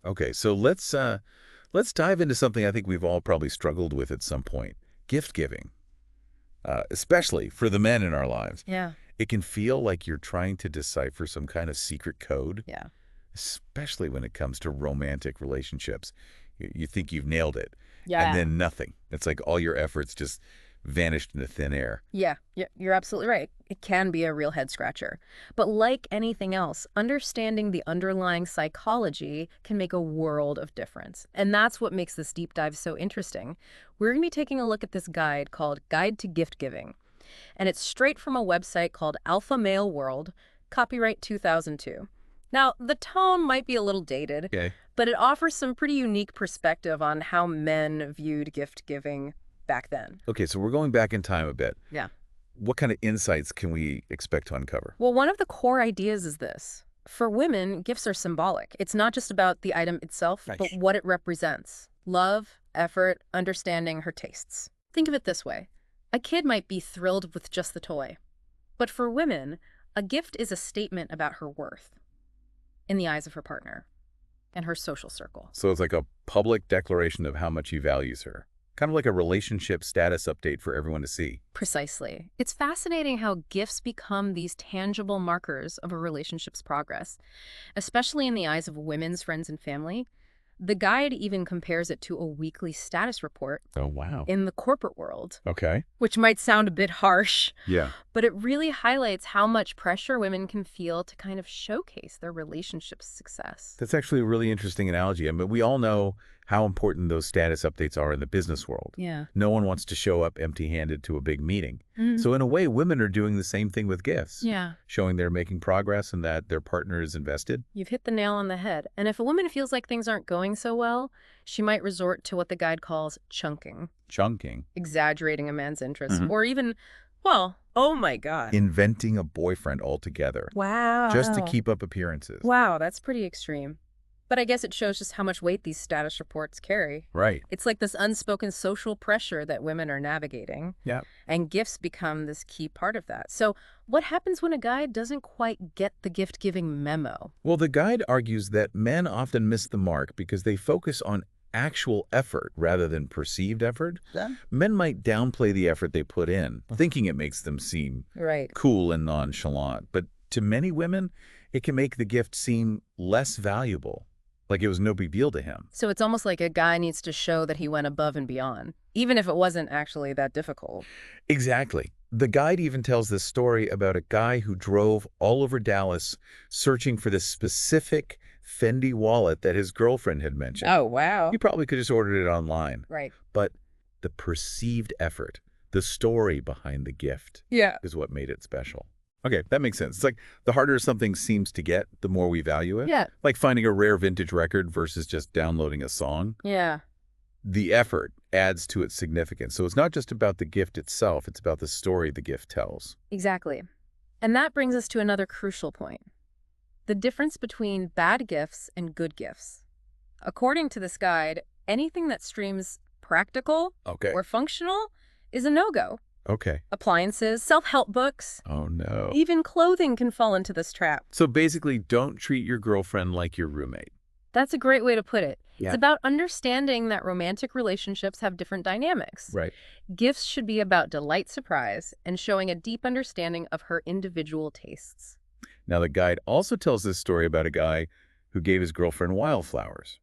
Okay, so let's dive into something I think we've all probably struggled with at some point. Gift giving, especially for the men in our lives. Yeah. It can feel like you're trying to decipher some kind of secret code, Yeah. especially when it comes to romantic relationships. You think you've nailed it, and Yeah. then nothing. It's like all your efforts just vanished into thin air. Yeah, you're absolutely right. It can be a real head scratcher. But like anything else, understanding the underlying psychology can make a world of difference. And that's what makes this deep dive so interesting. We're going to be taking a look at this guide called Guide to Gift Giving. And it's straight from a website called Alpha Male World, copyright 2002. Now, the tone might be a little dated, Okay. but it offers some pretty unique perspective on how men viewed gift giving back then. Okay, so we're going back in time a bit. Yeah. What kind of insights can we expect to uncover? Well, one of the core ideas is this. For women, gifts are symbolic. It's not just about the item itself, but Nice. what it represents. Love, effort, understanding her tastes. Think of it this way. A kid might be thrilled with just the toy. But for women, a gift is a statement about her worth in the eyes of her partner and her social circle. So it's like a public declaration of how much he values her. Kind of like a relationship status update for everyone to see. Precisely. It's fascinating how gifts become these tangible markers of a relationship's progress, especially in the eyes of women's friends and family. The guide even compares it to a weekly status report Oh, wow. in the corporate world, Okay. which might sound a bit harsh, Yeah. but it really highlights how much pressure women can feel to kind of showcase their relationship's success. That's actually a really interesting analogy. I mean, we all know how important those status updates are in the business world. Yeah. No one wants to show up empty-handed to a big meeting. Mm. So in a way, women are doing the same thing with gifts, Yeah. showing they're making progress and that their partner is invested. You've hit the nail on the head. And if a woman feels like things aren't going so well, she might resort to what the guide calls chunking, Chunking. exaggerating a man's interests, Mhm. or even, well, oh my God. Inventing a boyfriend altogether, Wow. just to keep up appearances. Wow, that's pretty extreme. But I guess it shows just how much weight these status reports carry. Right. It's like this unspoken social pressure that women are navigating, Yeah. and gifts become this key part of that. So what happens when a guy doesn't quite get the gift-giving memo? Well, the guide argues that men often miss the mark because they focus on actual effort rather than perceived effort. Yeah. Men might downplay the effort they put in, thinking it makes them seem Right. cool and nonchalant. But to many women, it can make the gift seem less valuable, like it was no big deal to him. So it's almost like a guy needs to show that he went above and beyond, even if it wasn't actually that difficult. Exactly. The guide even tells this story about a guy who drove all over Dallas searching for this specific Fendi wallet that his girlfriend had mentioned. Oh, wow. You probably could just ordered it online. Right. But the perceived effort, the story behind the gift, Yeah. is what made it special. Okay, that makes sense. It's like the harder something seems to get, the more we value it. Yeah. Like finding a rare vintage record versus just downloading a song. Yeah. The effort adds to its significance. So it's not just about the gift itself, it's about the story the gift tells. Exactly. And that brings us to another crucial point. The difference between bad gifts and good gifts. According to this guide, anything that streams practical Okay. or functional is a no-go. Okay. Appliances, self-help books, Oh, no. even clothing can fall into this trap. So basically, don't treat your girlfriend like your roommate. That's a great way to put it. Yeah. It's about understanding that romantic relationships have different dynamics. Right. Gifts should be about delight, surprise, and showing a deep understanding of her individual tastes. Now, the guide also tells this story about a guy who gave his girlfriend wildflowers.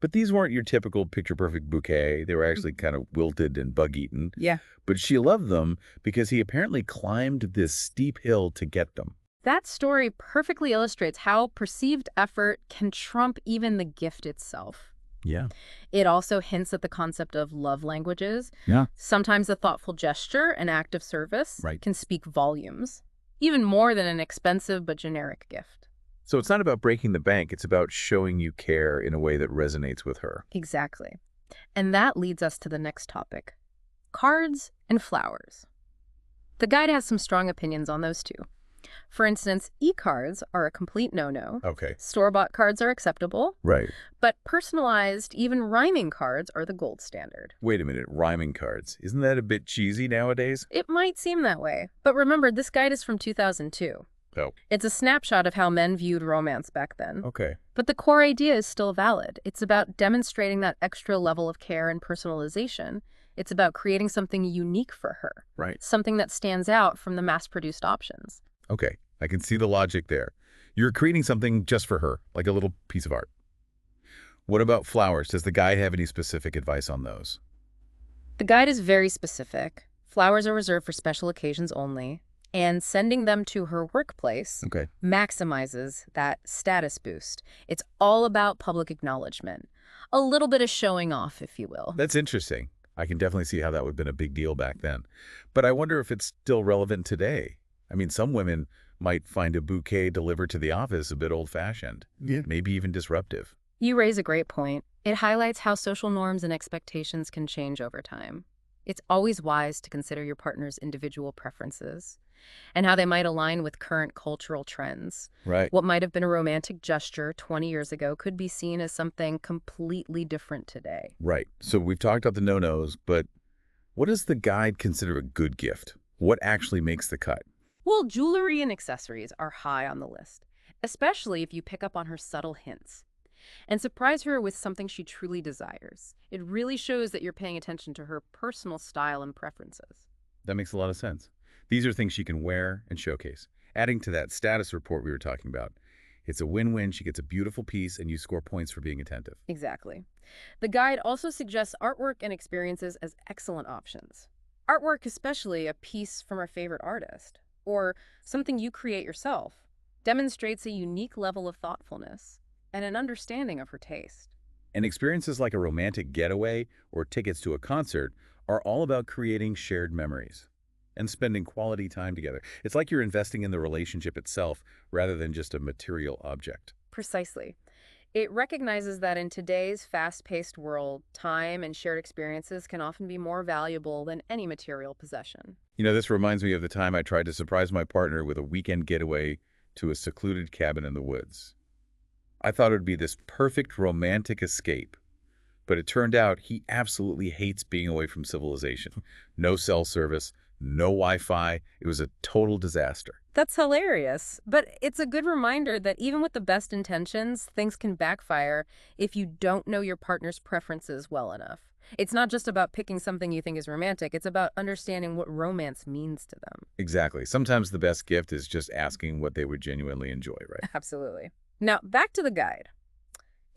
But these weren't your typical picture-perfect bouquet. They were actually kind of wilted and bug-eaten. Yeah. But she loved them because he apparently climbed this steep hill to get them. That story perfectly illustrates how perceived effort can trump even the gift itself. Yeah. It also hints at the concept of love languages. Yeah. Sometimes a thoughtful gesture, an act of service, Right. can speak volumes, even more than an expensive but generic gift. So it's not about breaking the bank. It's about showing you care in a way that resonates with her. Exactly. And that leads us to the next topic, cards and flowers. The guide has some strong opinions on those two. For instance, e-cards are a complete no-no. Okay. Store-bought cards are acceptable, Right. but personalized, even rhyming cards are the gold standard. Wait a minute. Rhyming cards. Isn't that a bit cheesy nowadays? It might seem that way, but remember, this guide is from 2002. Oh, It's a snapshot of how men viewed romance back then. okay. But the core idea is still valid. It's about demonstrating that extra level of care and personalization. It's about creating something unique for her, Right. something that stands out from the mass-produced options. Okay. I can see the logic there. You're creating something just for her, like a little piece of art. What about flowers? Does the guide have any specific advice on those? The guide is very specific. Flowers are reserved for special occasions only, and sending them to her workplace Okay. maximizes that status boost. It's all about public acknowledgement. A little bit of showing off, if you will. That's interesting. I can definitely see how that would have been a big deal back then. But I wonder if it's still relevant today. I mean, some women might find a bouquet delivered to the office a bit old-fashioned, Yeah. maybe even disruptive. You raise a great point. It highlights how social norms and expectations can change over time. It's always wise to consider your partner's individual preferences and how they might align with current cultural trends. Right. What might have been a romantic gesture 20 years ago could be seen as something completely different today. Right. So we've talked about the no-nos, but what does the guide consider a good gift? What actually makes the cut? Well, jewelry and accessories are high on the list, especially if you pick up on her subtle hints and surprise her with something she truly desires. It really shows that you're paying attention to her personal style and preferences. That makes a lot of sense. These are things she can wear and showcase. Adding to that status report we were talking about, it's a win-win. She gets a beautiful piece, and you score points for being attentive. Exactly. The guide also suggests artwork and experiences as excellent options. Artwork, especially a piece from our favorite artist, or something you create yourself, demonstrates a unique level of thoughtfulness and an understanding of her taste. And experiences like a romantic getaway or tickets to a concert are all about creating shared memories and spending quality time together. It's like you're investing in the relationship itself rather than just a material object. Precisely. It recognizes that in today's fast-paced world, time and shared experiences can often be more valuable than any material possession. You know, this reminds me of the time I tried to surprise my partner with a weekend getaway to a secluded cabin in the woods. I thought it would be this perfect romantic escape, but it turned out he absolutely hates being away from civilization. No cell service, no Wi-Fi. It was a total disaster. That's hilarious, but it's a good reminder that even with the best intentions, things can backfire if you don't know your partner's preferences well enough. It's not just about picking something you think is romantic, it's about understanding what romance means to them. Exactly. Sometimes the best gift is just asking what they would genuinely enjoy, right? Absolutely. Now, back to the guide.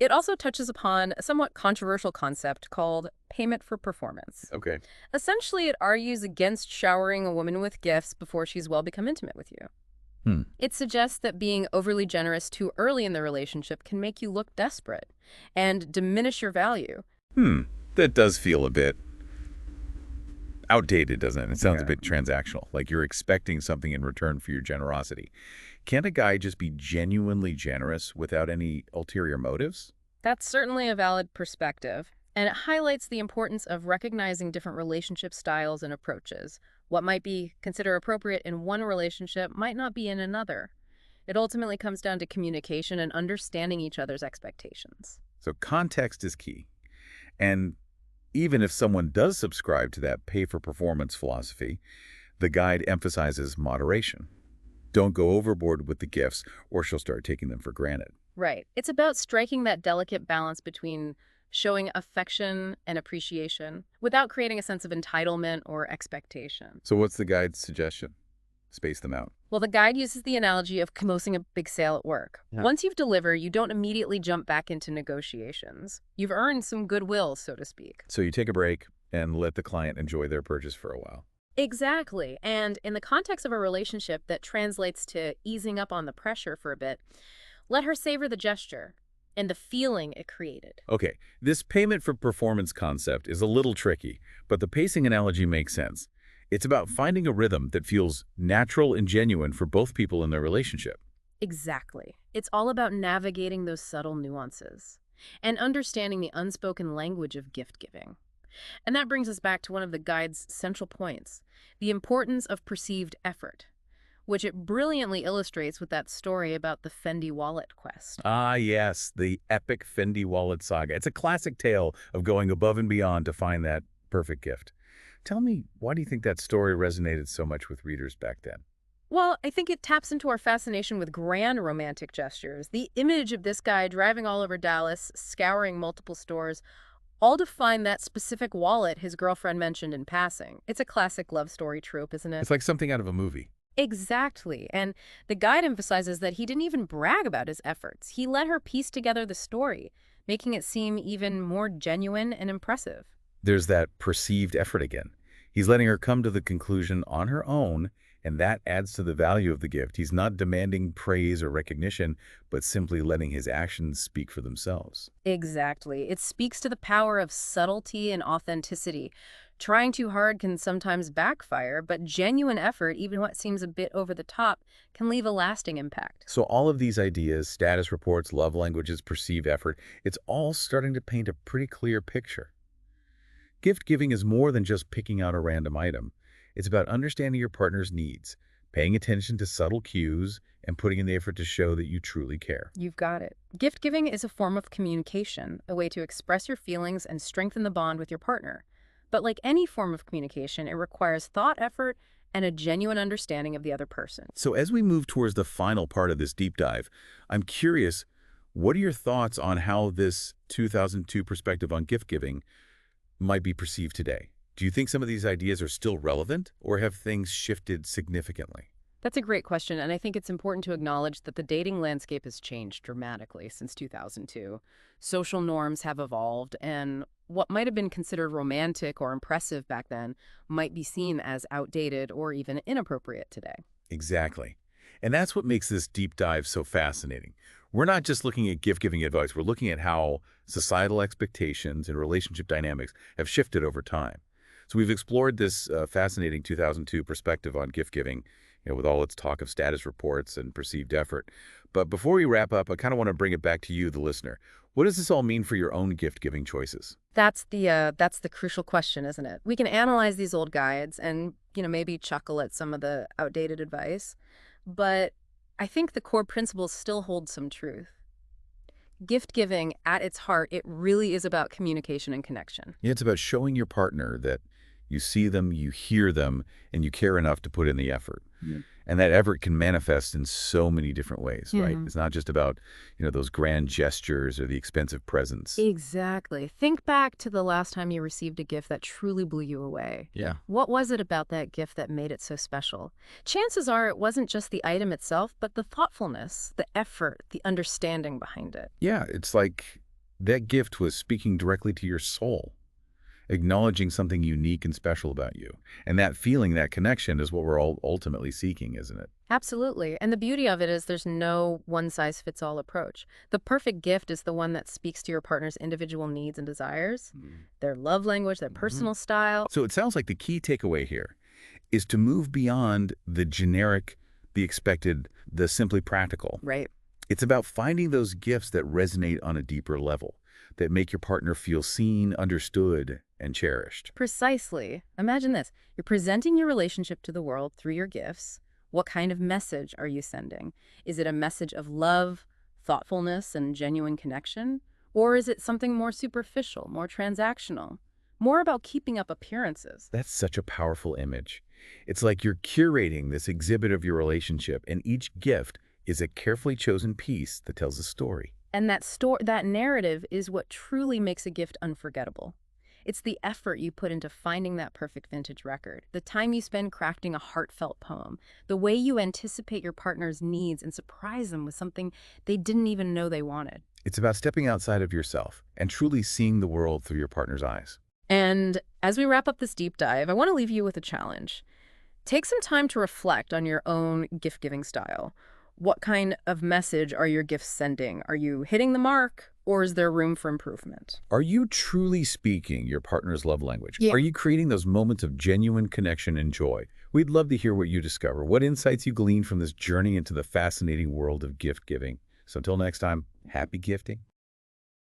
It also touches upon a somewhat controversial concept called payment for performance. Okay. Essentially, it argues against showering a woman with gifts before she's well become intimate with you. Hmm. It suggests that being overly generous too early in the relationship can make you look desperate and diminish your value. That does feel a bit outdated, doesn't it? It sounds a Yeah. bit transactional, like you're expecting something in return for your generosity. Can't a guy just be genuinely generous without any ulterior motives? That's certainly a valid perspective, and it highlights the importance of recognizing different relationship styles and approaches. What might be considered appropriate in one relationship might not be in another. It ultimately comes down to communication and understanding each other's expectations. So context is key. And even if someone does subscribe to that pay-for-performance philosophy, the guide emphasizes moderation. Don't go overboard with the gifts, or she'll start taking them for granted. Right. It's about striking that delicate balance between showing affection and appreciation without creating a sense of entitlement or expectation. So what's the guide's suggestion? Space them out. Well, the guide uses the analogy of closing a big sale at work. Yeah. Once you've delivered, you don't immediately jump back into negotiations. You've earned some goodwill, so to speak. So you take a break and let the client enjoy their purchase for a while. Exactly. And in the context of a relationship that translates to easing up on the pressure for a bit, let her savor the gesture and the feeling it created. Okay, this payment for performance concept is a little tricky, but the pacing analogy makes sense. It's about finding a rhythm that feels natural and genuine for both people in their relationship. Exactly. It's all about navigating those subtle nuances and understanding the unspoken language of gift giving. And that brings us back to one of the guide's central points, the importance of perceived effort, which it brilliantly illustrates with that story about the Fendi wallet quest. Ah, yes, the epic Fendi wallet saga. It's a classic tale of going above and beyond to find that perfect gift. Tell me, why do you think that story resonated so much with readers back then? Well, I think it taps into our fascination with grand romantic gestures. The image of this guy driving all over Dallas, scouring multiple stores, all to find that specific wallet his girlfriend mentioned in passing. It's a classic love story trope, isn't it? It's like something out of a movie. Exactly. And the guide emphasizes that he didn't even brag about his efforts. He let her piece together the story, making it seem even more genuine and impressive. There's that perceived effort again. He's letting her come to the conclusion on her own, and that adds to the value of the gift. He's not demanding praise or recognition, but simply letting his actions speak for themselves. Exactly. It speaks to the power of subtlety and authenticity. Trying too hard can sometimes backfire, but genuine effort, even what seems a bit over the top, can leave a lasting impact. So all of these ideas, status reports, love languages, perceived effort, it's all starting to paint a pretty clear picture. Gift giving is more than just picking out a random item. It's about understanding your partner's needs, paying attention to subtle cues, and putting in the effort to show that you truly care. You've got it. Gift giving is a form of communication, a way to express your feelings and strengthen the bond with your partner. But like any form of communication, it requires thought, effort, and a genuine understanding of the other person. So as we move towards the final part of this deep dive, I'm curious, what are your thoughts on how this 2002 perspective on gift giving might be perceived today? Do you think some of these ideas are still relevant, or have things shifted significantly? That's a great question, and I think it's important to acknowledge that the dating landscape has changed dramatically since 2002. Social norms have evolved, and what might have been considered romantic or impressive back then might be seen as outdated or even inappropriate today. Exactly. And that's what makes this deep dive so fascinating. We're not just looking at gift-giving advice, we're looking at how societal expectations and relationship dynamics have shifted over time. So we've explored this fascinating 2002 perspective on gift-giving, with all its talk of status reports and perceived effort. But before we wrap up, I kind of want to bring it back to you, the listener. What does this all mean for your own gift-giving choices? That's the crucial question, isn't it? We can analyze these old guides and, maybe chuckle at some of the outdated advice, but I think the core principles still hold some truth. Gift giving, at its heart, it really is about communication and connection. Yeah, it's about showing your partner that you see them, you hear them, and you care enough to put in the effort. Yeah. And that effort can manifest in so many different ways, right? Mhm. It's not just about, those grand gestures or the expensive presents. Exactly. Think back to the last time you received a gift that truly blew you away. Yeah. What was it about that gift that made it so special? Chances are it wasn't just the item itself, but the thoughtfulness, the effort, the understanding behind it. Yeah, it's like that gift was speaking directly to your soul, acknowledging something unique and special about you. And that feeling, that connection is what we're all ultimately seeking, isn't it? Absolutely. And the beauty of it is there's no one-size-fits-all approach. The perfect gift is the one that speaks to your partner's individual needs and desires, their love language, their personal style. So it sounds like the key takeaway here is to move beyond the generic, the expected, the simply practical. Right. It's about finding those gifts that resonate on a deeper level, that make your partner feel seen, understood, and cherished. Precisely. Imagine this. You're presenting your relationship to the world through your gifts. What kind of message are you sending? Is it a message of love, thoughtfulness, and genuine connection? Or is it something more superficial, more transactional, more about keeping up appearances? That's such a powerful image. It's like you're curating this exhibit of your relationship, and each gift is a carefully chosen piece that tells a story. And that narrative is what truly makes a gift unforgettable. It's the effort you put into finding that perfect vintage record, the time you spend crafting a heartfelt poem, the way you anticipate your partner's needs and surprise them with something they didn't even know they wanted. It's about stepping outside of yourself and truly seeing the world through your partner's eyes. And as we wrap up this deep dive, I want to leave you with a challenge. Take some time to reflect on your own gift-giving style. What kind of message are your gifts sending? Are you hitting the mark, or is there room for improvement? Are you truly speaking your partner's love language? Yeah. Are you creating those moments of genuine connection and joy? We'd love to hear what you discover, what insights you glean from this journey into the fascinating world of gift giving. So until next time, happy gifting.